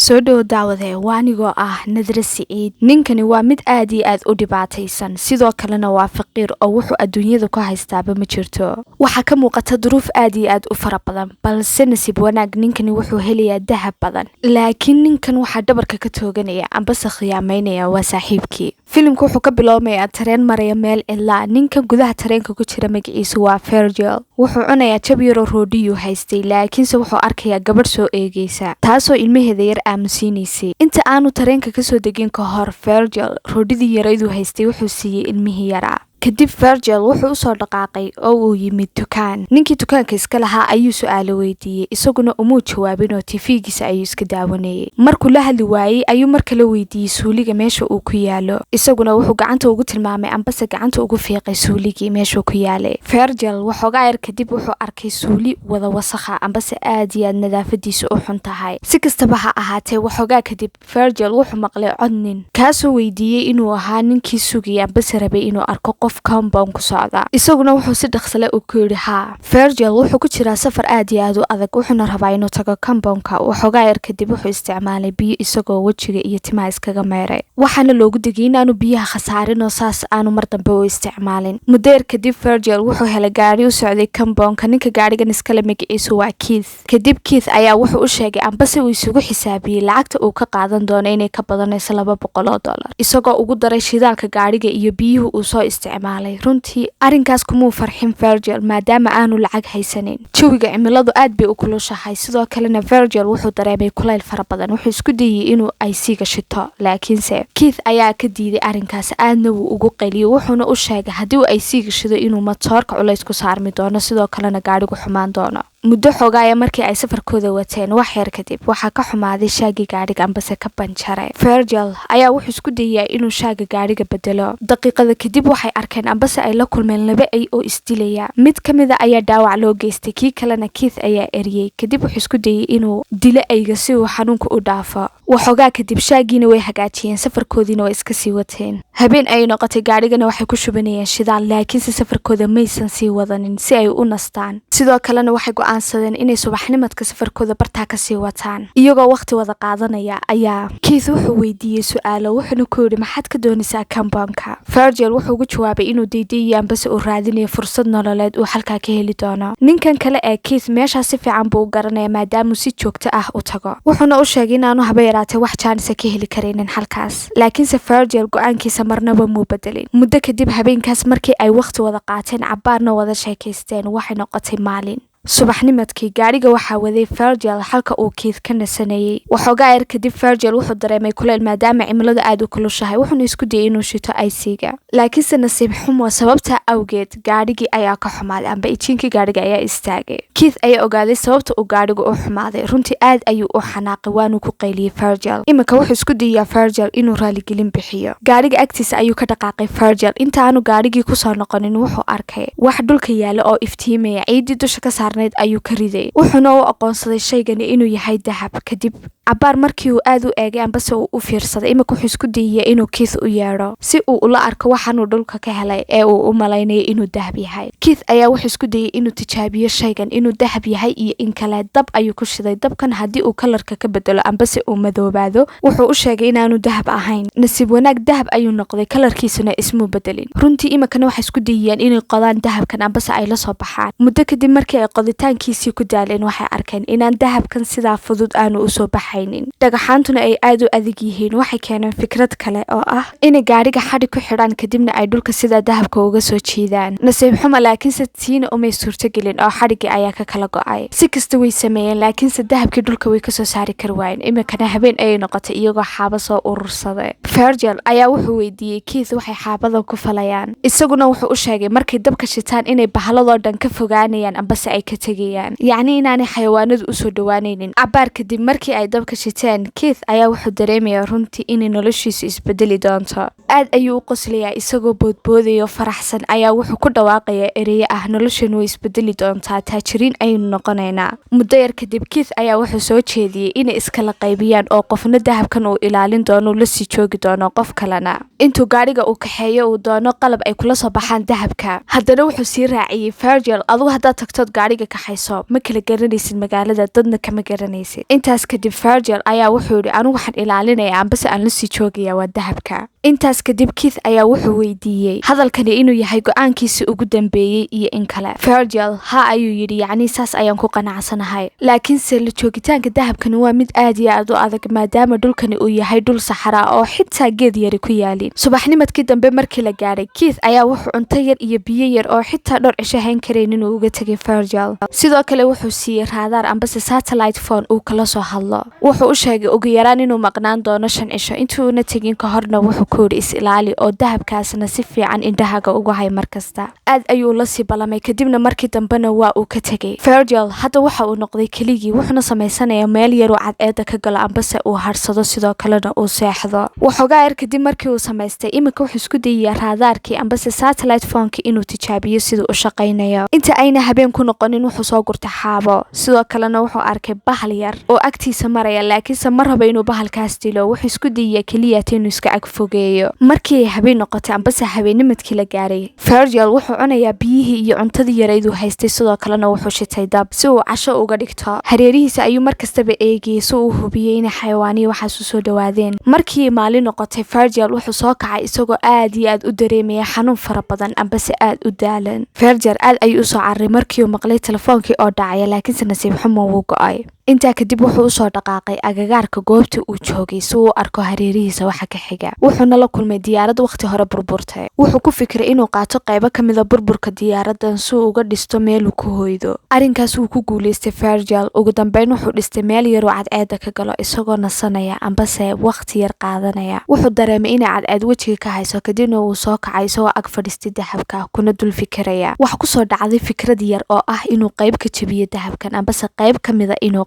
soo dhow daawade waa anigoo Nadra Saciid. Ninkani waa mid aad iyo aad u dhibaataysan, sidoo kalena waa faqiir oo wuxuu adduunyada ku haystaaba ma jirto. Waxa ka muuqata duruuf aad iyo aad u fara badan, balse nasiib wanaag ninkani wuxuu helayaa dahab badan. Laakiin ninkan waxa dhabarka ka tooganaya amba khiyaamaynaya waa saaxiibkii. Filimku wuxuu ka bilaabmayaa tareen maraya meel ilaa ninkan gudaha tareenka ku jira magaciisu waa Virgil. Wuxuu cunayaa jab yar oo roodhiyo haystay, laakiinse wuxuu arkayaa gabadh soo eegaysa taasoo ilmaheeda yar aamusiinaysay. Inta aanu tareenka ka soo degin ka hor, Virgil roodhidii yaraydu haystay wuxuu siiyay ilmihii yaraa. kadib Virgil wuxuu soo dhaqaaqay oo uu yimid dukaan. Ninkii dukaanka iska lahaa ayuu su'aalo weydiiyay, isaguna uma jawaabin oo TV-giisa ayuu iska daawanayay. Markuu la hadli waayay ayuu mar kale weydiiyay suuliga meesha uu ku yaalo, isaguna wuxuu gacanta ugu tilmaamay ambase gacanta ugu fiiqay suuligii meesha ku yaalay. Virgil waxoogaa yar kadib wuxuu arkay suuli wada wasakha ambase aad iyo aad nadaafadiisu u xun tahay. Si kastaba ha ahaatee, waxoogaa kadib Virgil wuxuu maqlay cod nin kaasoo weydiiyay inuu ahaa ninkii sugayay ambase rabay inuu arko compound ku socda. Isaguna wuxuu si dhaqsale u ku yiri ha. Virgil wuxuu ku jiraa safar aad iyo aad u adag, wuxuuna rabaa inuu tago compound-ka. Waxoogaa yar kadib wuxuu isticmaalay biyo isagoo wajiga iyo timaha iskaga meeray, waxaana loogu digay inaanu biyaha khasaarin oo saas aanu mar dambe u isticmaalin. Muddo yar kadib Virgil wuxuu helay gaari u socday compound-ka. Ninka gaarigan iskale magaciisu waa Keith. Kadib Keith ayaa wuxuu u sheegay ambase uu isugu xisaabiyay lacagta uu ka qaadan doono inay ka badanayso $200, isagoo ugu daray shidaalka gaariga iyo biyuhu uu soo isticmaalay. Runtii arrinkaas kumuu farxin Virgil maadaama aanu lacag haysanin. Jawiga cimiladu aad bay u kulushahay, sidoo kalena Virgil wuxuu dareemay kulayl fara badan. Wuxuu isku dayay inuu aysiga shito, laakiinse Keith ayaa ka diiday arrinkaas, aadna wuu ugu qayliyay. Wuxuuna u sheegay haddii uu aysiga shido inuu matoorka culays ku saarmi doono, sidoo kalena gaarigu xumaan doono. muddo xogaaya markii ay safarkooda wateen, wax yar kadib waxaa ka xumaaday shaagi gaariga ambase ka banjaray. Virgil ayaa wuxuu isku dayay inuu shaaga gaariga bedelo. Daqiiqada kadib waxay arkeen ambase ay la kulmeen laba ay oo isdilaya. Mid ka mid ah ayaa dhaawac loo geystay, kii kalena Keith ayaa eriyay. Kadib wuxuu isku dayay inuu dilo ayga si uu xanuunka u dhaafo. waxoogaa kadib shaagiina way hagaajiyeen, safarkoodiina way iska sii wateen. habeen ay noqotay, gaarigana waxay ku shubanayeen shidaal, laakiinse safarkooda maysan sii wadanin si ay u nastaan. sidoo kalena waxay go'aansadeen inay subaxnimadka safarkooda bartaa ka sii wataan. iyagoo waqti wada qaadanaya ayaa Keith wuxuu weydiiyey su'aalo, wuxuuna ku yidhi maxaad ka doonaysaa compound-ka. Virgil wuxuu ugu jawaabay inuu daydayayo ambase uu raadinayo fursad nololeed uu halkaa ka heli doono. ninkan kale ee Keith meeshaa si fiican buu u garanaya maadaamuu si joogto ah u tago. wuxuuna u sheegay inaanu haba yaraatee wax jaanisa ka heli karaynin halkaas, laakiinse Virgil go'aankiisa marnaba muu bedelin. muddo kadib habeenkaas markii ay waqti wada qaateen, cabbaarna wada sheekaysteen, waxay noqotay maalin. subaxnimadkii gaariga waxaa waday Virgil halka uu Keith ka nasanayay. waxoogaa yar kadib Virgil wuxuu dareemay kulayl maadaama cimiladu aad u kulushahay, wuxuuna isku dayay inuu shito aysiga. laakiinse nasiib xumo sababta awgeed gaarigii ayaa ka xumaaday amba ijiinkii gaariga ayaa istaagay. Keith ayaa ogaaday sababta uu gaarigu u xumaaday. runtii aad ayuu u xanaaqay, waanu ku qayliyay Virgil. iminka wuxuu isku dayayaa Virgil inuu raaligelin bixiyo. gaariga agtiisa ayuu ka dhaqaaqay Virgil. intaanu gaarigii kusoo noqonin wuxuu arkay wax dhulka yaala oo iftiimaya, ciidii dusha ka ayuu ka riday. wuxuuna u aqoonsaday shaygani inuu yahay dahab. kadib cabbaar markii uu aad u eegay ambase uu u fiirsaday, iminka wuxuu isku dayay inuu Keith u yeedho si uu ula arko waxaanuu dhulka ka helay ee uu u malaynayay inuu dahab yahay. Keith ayaa wuxuu isku dayay inuu tijaabiyo shaygan inuu dahab yahay iyo in kale. dab ayuu ku shiday. dabkan haddii uu kalarka ka bedelo ambase uu madoobaado, wuxuu u sheegay inaanu dahab ahayn. nasiib wanaag dahab ayuu noqday, kalarkiisuna ismuu bedelin. runtii iminkana waxay isku dayayaan inay qodaan dahabkan ambase ay la soo baxaan. muddo kadib markii ay qoditaankiisii ku daaleen, waxay arkeen inaan dahabkan sidaa fudud aanu usoo baxaynin. dhagaxaantuna ay aad u adag yihiin. waxay keeneen fikrad kale oo ah inay gaariga xadhi ku xidhaan, kadibna ay dhulka sidaa dahabka uga soo jiidaan. nasiib xumo laakiinse tiina umay suurtogelin oo xadhigii ayaa ka kala go'ay. si kasta way sameeyeen, laakiinse dahabkii dhulka way kasoo saari kari waayeen. iminkana habeen ayay noqotay, iyagoo xaaba soo urursaday. Virgil ayaa wuxuu weydiiyey Keith waxay xaabadan ku falayaan. isaguna wuxuu u sheegay markay dabka shitaan inay bahladoo dhan ka fogaanayaan ambase ay ka tegayaan, yacni inaanay xayawaanadu usoo dhawaanaynin. cabbaar kadib markii ay dabka shiteen, Keith ayaa wuxuu dareemayaa runtii inay noloshiisu isbedeli doonto. aad ayuu u qoslayaa, isagoo boodboodayo faraxsan ayaa wuxuu ku dhawaaqayaa ereyo ah noloshan way isbedeli doontaa, taajiriin ayaynu noqonaynaa. muddo yar kadib Keith ayaa wuxuu soo jeediyey inay iskala qaybiyaan oo qofna dahabkan uu ilaalin doono la sii joogi doono qof kalena intuu gaariga uu kaxeeyo uu doono qalab ay kula soo baxaan dahabka. haddana wuxuu sii raaciyey Virgil, adigu haddaad tagtood gaariga kaxayso ma kala garanaysid magaalada, dadna kama garanaysid. intaas kadib Virgil ayaa wuxuu yidhi anigu waxaan ilaalinayaa ambase aan la sii joogayaa waa dahabka. intaas kadib Keith ayaa wuxuu weydiiyey hadalkani inuu yahay go-aankiisii ugu dambeeyey iyo in kale. Virgil ha ayuu yidhi, yacni saas ayaan ku qanacsanahay, laakiinse la joogitaanka dahabkani waa mid aad iyo aad u adag maadaama dhulkani uu yahay dhul saxara oo xitaa geed yari ku yaalin. subaxnimadkii dambe markii la gaadhay, Keith ayaa wuxuu cunto yar iyo biyo yar oo xitaa dhowr cisho hayn karayn inuu uga tegay Virgil. sidoo kale wuxuu siiyey raadaar ambase satellite phone uu kala soo hadlo. wuxuu u sheegay ugu yaraan inuu maqnaan doono 5 cisho, intii uuna tegin ka horna wuxuu ku yidhi is ilaali oo dahabkaasna si fiican indhahaga ugu hay markasta. aad ayuu la sii balamay, kadibna markii dambena waa uu ka tegay. Virgil hadda waxa uu noqday keligii, wuxuuna samaysanayaa meel yar oo cadceeda ka galo ambase uu harsado, sidoo kalena uu seexdo. waxoogaa yar kadib markii uu samaystay, iminka wuxuu isku dayayaa raadaarkii ambase satellite phone-kii inuu tijaabiyo siduu u shaqaynayo. inta ayna habeen ku noqonin wuxuu soo gurtay xaabo, sidoo kalena wuxuu arkay bahal yar oo agtiisa maraya, laakiinse ma rabo inuu bahalkaas dilo. wuxuu isku dayayaa keliyaata inuu iska ag fogeeyo. markii ay habeen noqotay ambase habeennimadkii la gaadhay, Virgil wuxuu cunayaa biyihii iyo cuntadii yarayduu haystay, sidoo kalena wuxuu shitay dab si uu casho uga dhigto. hareerihiisa ayuu markastaba eegayay si uu hubiyey inay xayawaaniyo waxaas u soo dhawaadeen. markii maalin noqotay, Virgil wuxuu soo kacay isagoo aad iyo aad u dareemaya xanuun fara badan ambase aad u daalan. Virgil aad ayuu u soo carray markii uu maqlay telefoonkii oo dhacaya, laakiinse nasiib xumo wuu go'ay. intaa kadib wuxuu u soo dhaqaaqay agagaarka goobta uu joogay si uu arko hareerihiisa waxa ka xiga. wuxuuna la kulmay diyaarad waqti hore burburtay. wuxuu ku fikiray inuu qaato qaybo ka mida burburka diyaaradan si uu uga dhisto meel uu ku hoydo. arrinkaas wuu ku guulaystay Virgil. ugu dambeyn wuxuu dhistay meel yar oo cadceeda ka galo isagoo nasanaya ambase waqti yar qaadanaya. wuxuu dareemay inay cadceed wejiga ka hayso, kadibna wuu soo kacay isagoo ag fadhiistay dahabka kuna dul fikiraya. waxa kusoo dhacday fikrad yar oo ah inuu qayb ka jabiyo dahabkan ambase qayb ka mida inuu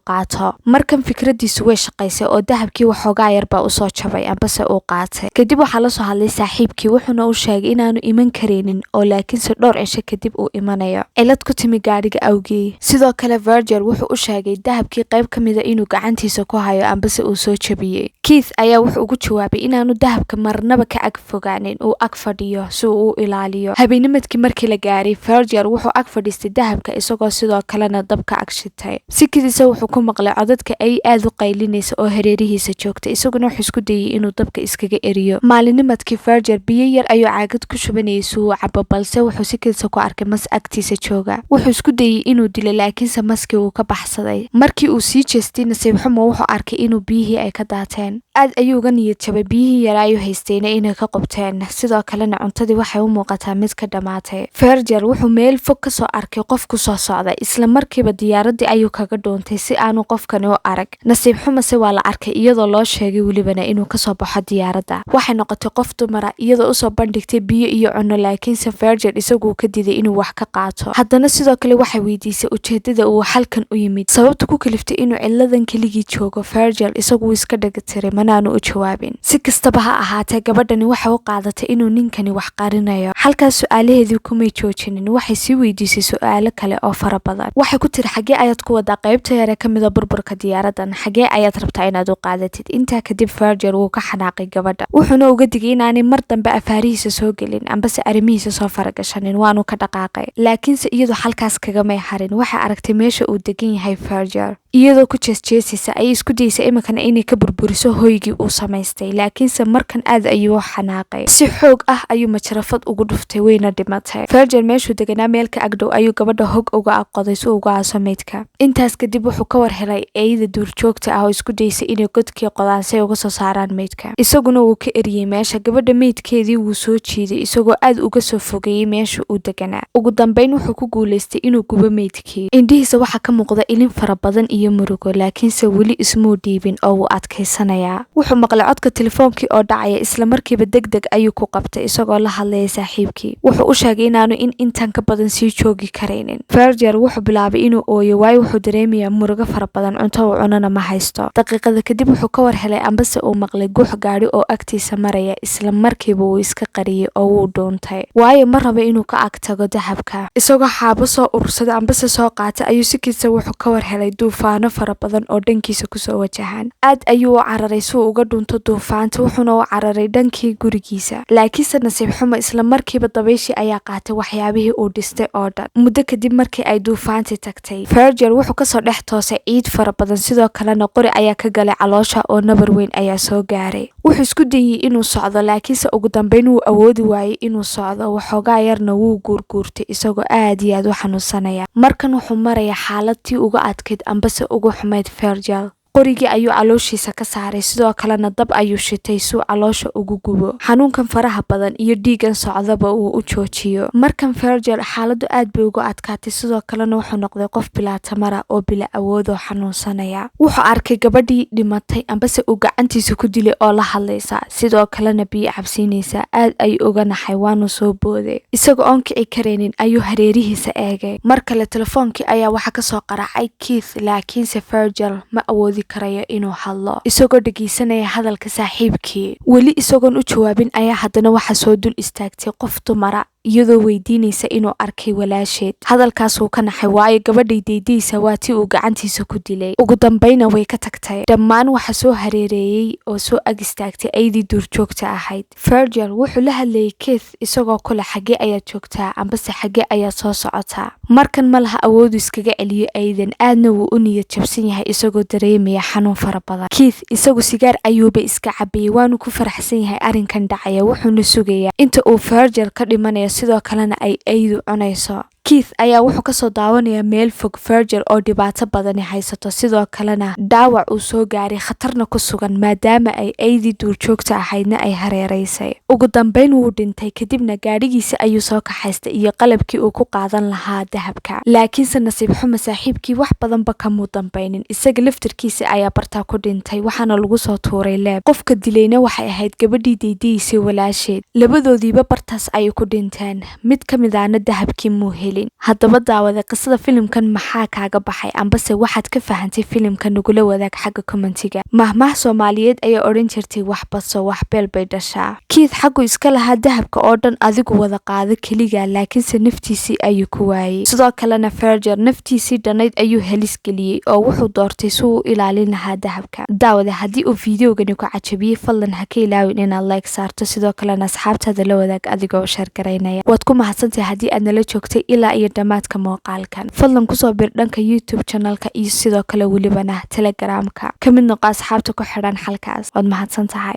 markan fikradiisu way shaqaysay oo dahabkii waxoogaa yar baa usoo jabay ambase uu qaatay. kadib waxaa la soo hadlay saaxiibkii, wuxuuna u sheegay inaanu iman karaynin oo laakiinse dhowr cisho kadib uu imanayo cilad ku timi gaadhiga awgii. sidoo kale Virgil wuxuu u sheegay dahabkii qayb ka mida inuu gacantiisa ku hayo ambase uu soo jabiyey. Keith ayaa wuxuu ugu jawaabay inaanu dahabka marnaba ka ag fogaanin, uu ag fadhiyo si uu u ilaaliyo. habeennimadkii markii la gaaray, Virgil wuxuu ag fadhiistay dahabka isagoo sidoo kalena dabka ag shitay. sikadiisa wuxuu ku maqlay codadka ay aad u qaylinaysa oo hareerihiisa joogta, isaguna wuxuu isku dayay inuu dabka iskaga eriyo. maalinimadkii Virgil biyo yar ayuu caagad ku shubanayay si uu cabo, balse wuxuu sikadiisa ku arkay mas agtiisa jooga. wuxuu isku dayay inuu dilo, laakiinse maskii uu ka baxsaday. markii uu sii jeestay, nasiib xumo wuxuu arkay inuu biyihii ay ka daateen. aad ayuu uga niyad jabay, biyihii yar ayuu haystayna inay ka qubteen, sidoo kalena cuntadii waxay u muuqataa mid ka dhammaatay. Virgil wuxuu meel fog ka soo arkay qof ku soo socda, isla markiiba diyaaradii ayuu kaga dhoontay si aanu qofkani u arag. nasiib xumase waa la arkay iyadoo loo sheegay welibana inuu kasoo baxo diyaaradda. waxay noqotay qof dumara iyadoo usoo bandhigtay biyo iyo cunno, laakiinse Virgil isaguu ka diiday inuu wax ka qaato. haddana sidoo kale waxay weydiisay ujeedada uu halkan u yimid, sababta ku kaliftay inuu ciladan keligii joogo. Virgil isaguu iska dhagatiray, manaanu u jawaabin. si kastaba ha ahaatee, gabadhani waxay u qaadatay inuu ninkani wax qarinayo. halkaas su-aalaheedii kumay joojinin, waxay sii weydiisay su-aalo kale oo fara badan. waxay ku tiri xagee ayaad ku wadaa qaybta yare ka mida burburka diyaaradan, xagee ayaad rabtaa inaad u qaadatid. intaa kadib Virgil wuu ka xanaaqay gabadha, wuxuuna uga digay inaanay mar dambe afaarihiisa soo gelin ambase arrimihiisa soo faragashanin, waanu ka dhaqaaqay. laakiinse iyadoo halkaas kagamay harin, waxay aragtay meesha uu degan yahay Virgil. iyadoo ku jeesjeesaysa ayay isku daysay iminkana inay ka burburiso hoygii uu samaystay, laakiinse markan aad ayuu u xanaaqay. si xoog ah ayuu majarafad ugu dhuftay, wayna dhimatay. Virgil meeshuu deganaa meel ka agdhow ayuu gabadha hog uga aqoday si uga aaso meydka. intaas kadib wuxuu ka war helay eeyada duurjoogta ah oo isku daysay inay godkii qodaan si ay uga soo saaraan meydka. isaguna wuu ka eriyey meesha. gabadha meydkeedii wuu soo jiiday isagoo aad uga soo fogeeyey meesha uu deganaa. ugu dambeyn wuxuu ku guulaystay inuu gubo meydkii. indhihiisa waxaa ka muuqda ilin fara badan iyo murugo, laakiinse weli ismuu dhiibin oo wuu adkaysanayaa. wuxuu maqlay codka telefoonkii oo dhacaya, isla markiiba degdeg ayuu ku qabtay isagoo la hadlaya saaxiibkii. wuxuu u sheegay inaanu intan ka badan sii joogi karaynin. Virgil wuxuu bilaabay inuu ooyo, waayo wuxuu dareemayaa murugo fara badan, cunto uu cunana ma haysto. daqiiqada kadib wuxuu ka war helay ambase uu maqlay guux gaadhi oo agtiisa maraya, isla markiiba wuu iska qariyey oo wuu dhuuntay, waayo ma raba inuu ka ag tago dahabka. isagoo xaabo soo urursaday ambase soo qaatay ayuu sikiisa wuxuu ka war helay duufaan duufaano fara badan oo dhankiisa kusoo wajahan. aad ayuu u cararay si uu uga dhunto duufaanta, wuxuuna u cararay dhankii gurigiisa. laakiinse nasiib xumo isla markiiba dabayshii ayaa qaatay waxyaabihii uu dhistay oo dhan. muddo kadib markii ay duufaantii tagtay, Virgil wuxuu kasoo dhex toosay ciid fara badan, sidoo kalena qori ayaa ka galay caloosha oo nabar weyn ayaa soo gaaray. wuxuu isku dayay inuu socdo, laakiinse ugu dambeyn wuu awoodi waayey inuu socdo. waxoogaa yarna wuu guurguurtay isagoo aad iyo aad u xanuunsanaya. markan wuxuu maraya xaaladtii uga adkayd ambase ugu xumayd Virgil. qorigii ayuu calooshiisa ka saaray, sidoo kalena dab ayuu shitay si uu caloosha ugu gubo. xanuunkan faraha badan iyo dhiigan socdaba uu u joojiyo. markan Virgil xaaladdu aad bay uga adkaatay, sidoo kalena wuxuu noqday qof bilaa tamara oo bila awoodoo xanuunsanaya. wuxuu arkay gabadhii dhimatay ambase uu gacantiisa ku dilay oo la hadlaysa, sidoo kalena biyo cabsiinaysa. aad ayuu uga naxay, waanu soo booday. isagoo oon kici karaynin ayuu hareerihiisa eegay. mar kale telefoonkii ayaa waxa kasoo qaracay Keith, laakiinse Virgil ma awoodi karayo inuu hadlo, isagoo dhegeysanaya hadalka saaxiibkii. weli isagoon u jawaabin ayaa haddana waxa soo dul istaagtay qof dumara, iyadoo weydiinaysa inuu arkay walaasheed. hadalkaasuu ka naxay, waayo gabadhay deydaysa waa tii uu gacantiisa ku dilay. ugu dambayna way ka tagtay. dhammaan waxa soo hareereeyey oo soo ag istaagtay aydii duurjoogta ahayd. Virgil wuxuu la hadlayay Keith isagoo kule xaggee ayaad joogtaa ambase xaggee ayaad soo socotaa. markan ma laha awoodu iskaga celiyo aydan, aadna wuu u niyad jabsan yahay isagoo dareemaya xanuun fara badan. Keith isagu sigaar ayuuba iska cabayay, waanu ku faraxsan yahay arrinkan dhacaya, wuxuuna sugayaa inta uu Virgil ka dhimanayo, sidoo kalena ay aydu cunayso. Keith ayaa wuxuu kasoo daawanayaa meel fog Virgil oo dhibaato badani haysato, sidoo kalena dhaawac uu soo gaaray, khatarna ku sugan maadaama ay aydii duurjoogta ahaydna ay hareeraysay. ugu dambeyn wuu dhintay, kadibna gaadhigiisa ayuu soo kaxaystay iyo qalabkii uu ku qaadan lahaa dahabka. laakiinse nasiib xumo saaxiibkii wax badanba kamuu dambaynin, isaga laftirkiisa ayaa bartaa ku dhintay, waxaana lagu soo tuuray leeb. qofka dilayna waxay ahayd gabadhii deydaysay walaasheed. labadoodiiba bartaas ayay ku dhinteen, mid ka mid ahna dahabkii muu helin. haddaba daawada qisada filimkan maxaa kaaga baxay ambase waxaad ka fahantay filimka, nagula wadaag xagga commentiga. mahmaah Soomaaliyeed ayaa odhan jirtay wax badso wax beel bay dhashaa. Keith xaggu iska lahaa dahabka oo dhan adigu wada qaado keliga, laakiinse naftiisii ayuu ku waayey. sidoo kalena Virgil naftiisii dhanayd ayuu halis geliyey oo wuxuu doortay si uu ilaalin lahaa dahabka. daawada haddii uu fiideogani ku cajabiyey, fadlan ha ka ilaawin inaad like saarto, sidoo kalena asxaabtaada la wadaag adigoo share garaynaya. waad ku mahadsantahay haddii aad nala joogtay ilaa iyo dhammaadka muuqaalkan. fadlan kusoo bir dhanka YouTube channelka iyo sidoo kale welibana Telegramka. ka mid noqo asxaabta ku xidhan halkaas. waad mahadsan tahay.